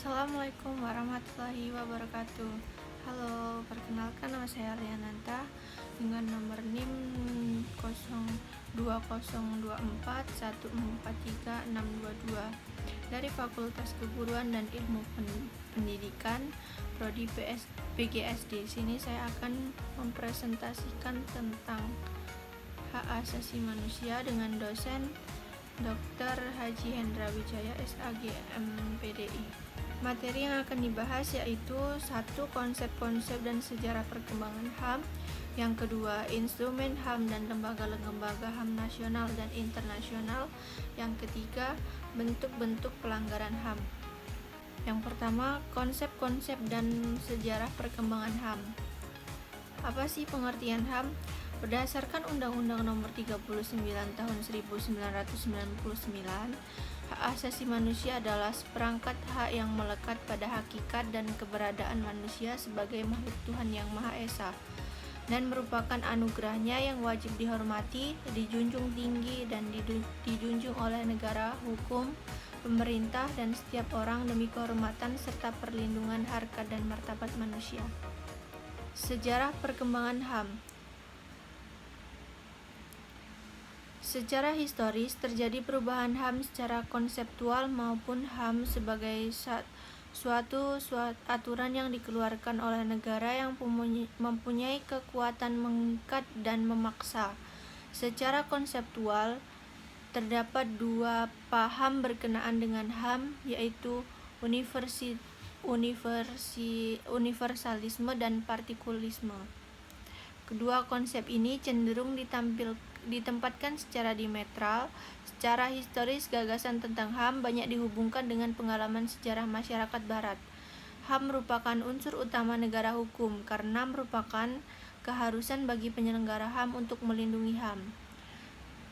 Assalamualaikum warahmatullahi wabarakatuh. Halo, perkenalkan nama saya Riananta dengan nomor NIM 0202414362 dari Fakultas Keguruan dan Ilmu Pendidikan Prodi PGSD. Di sini saya akan mempresentasikan tentang hak asasi manusia dengan dosen Dr. Haji Hendra Wijaya SAG MPDI. Materi yang akan dibahas yaitu 1. Konsep-konsep dan sejarah perkembangan HAM. Yang kedua, instrumen HAM dan lembaga-lembaga HAM nasional dan internasional. Yang ketiga, bentuk-bentuk pelanggaran HAM. Yang pertama, konsep-konsep dan sejarah perkembangan HAM. Apa sih pengertian HAM? Berdasarkan Undang-Undang Nomor 39 Tahun 1999, hak asasi manusia adalah seperangkat hak yang melekat pada hakikat dan keberadaan manusia sebagai makhluk Tuhan Yang Maha Esa, dan merupakan anugerahnya yang wajib dihormati, dijunjung tinggi, dan dijunjung oleh negara, hukum, pemerintah, dan setiap orang demi kehormatan serta perlindungan harkat dan martabat manusia. Sejarah perkembangan HAM. Secara historis, terjadi perubahan HAM secara konseptual maupun HAM sebagai suatu aturan yang dikeluarkan oleh negara yang mempunyai kekuatan mengikat dan memaksa. Secara konseptual, terdapat dua paham berkenaan dengan HAM, yaitu universalisme dan partikulisme. Kedua konsep ini cenderung ditempatkan secara diametral. Secara historis, gagasan tentang HAM banyak dihubungkan dengan pengalaman sejarah masyarakat barat. HAM merupakan unsur utama negara hukum karena merupakan keharusan bagi penyelenggara HAM untuk melindungi HAM.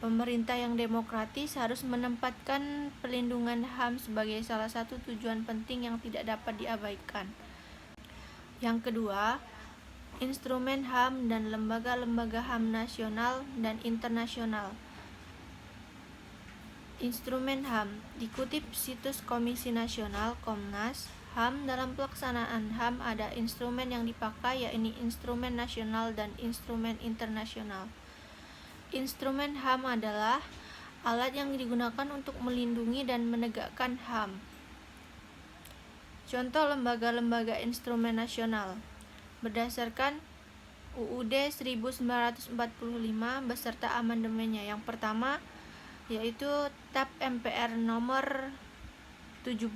Pemerintah yang demokratis harus menempatkan pelindungan HAM sebagai salah satu tujuan penting yang tidak dapat diabaikan. Yang kedua, instrumen HAM dan lembaga-lembaga HAM nasional dan internasional. Instrumen HAM dikutip situs Komisi Nasional Komnas HAM. Dalam pelaksanaan HAM ada instrumen yang dipakai, yakni instrumen nasional dan instrumen internasional. Instrumen HAM adalah alat yang digunakan untuk melindungi dan menegakkan HAM. Contoh lembaga-lembaga instrumen nasional berdasarkan UUD 1945 beserta amandemennya. Yang pertama yaitu TAP MPR nomor 17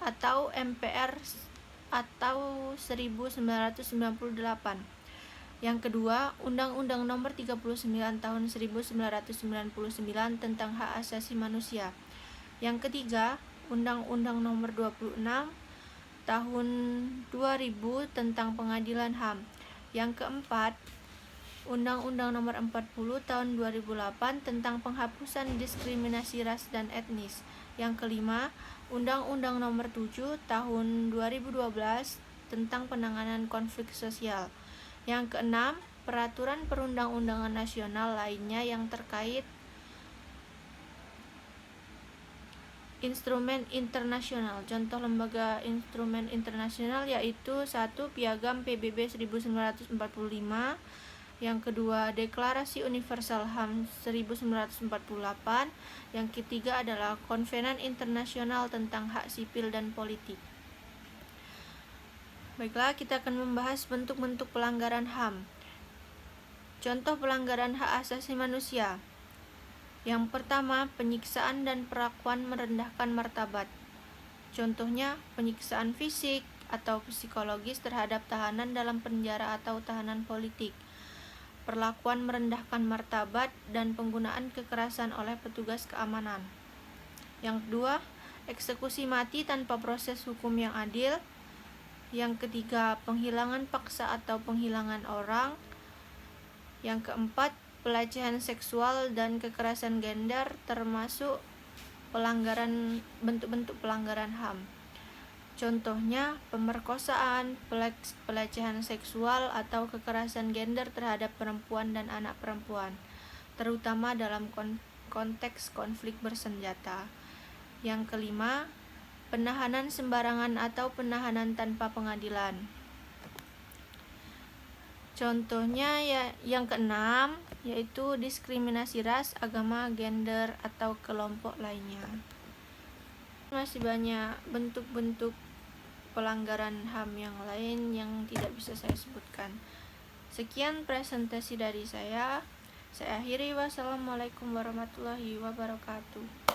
atau MPR atau 1998. Yang kedua, Undang-Undang Nomor 39 Tahun 1999 tentang Hak Asasi Manusia. Yang ketiga, Undang-Undang Nomor 26 Tahun 2000 tentang Pengadilan HAM. Yang keempat, Undang-Undang Nomor 40 Tahun 2008 tentang Penghapusan Diskriminasi Ras dan Etnis. Yang kelima, Undang-Undang Nomor 7 Tahun 2012 tentang Penanganan Konflik Sosial. Yang keenam, peraturan perundang-undangan nasional lainnya yang terkait. Instrumen internasional. Contoh lembaga instrumen internasional yaitu 1. Piagam PBB 1945. Yang kedua, Deklarasi Universal HAM 1948. Yang ketiga adalah Konvenan Internasional tentang Hak Sipil dan Politik. Baiklah, kita akan membahas bentuk-bentuk pelanggaran HAM. Contoh pelanggaran hak asasi manusia. Yang pertama, penyiksaan dan perlakuan merendahkan martabat. Contohnya, penyiksaan fisik atau psikologis terhadap tahanan dalam penjara atau tahanan politik, perlakuan merendahkan martabat, dan penggunaan kekerasan oleh petugas keamanan. Yang kedua, eksekusi mati tanpa proses hukum yang adil. Yang ketiga, penghilangan paksa atau penghilangan orang. Yang keempat, pelecehan seksual dan kekerasan gender termasuk bentuk-bentuk pelanggaran HAM. Contohnya pemerkosaan, pelecehan seksual atau kekerasan gender terhadap perempuan dan anak perempuan, terutama dalam konteks konflik bersenjata. Yang kelima, penahanan sembarangan atau penahanan tanpa pengadilan. Contohnya yang keenam yaitu diskriminasi ras, agama, gender, atau kelompok lainnya. Masih banyak bentuk-bentuk pelanggaran HAM yang lain yang tidak bisa saya sebutkan. Sekian presentasi dari saya. Saya akhiri. Wassalamualaikum warahmatullahi wabarakatuh.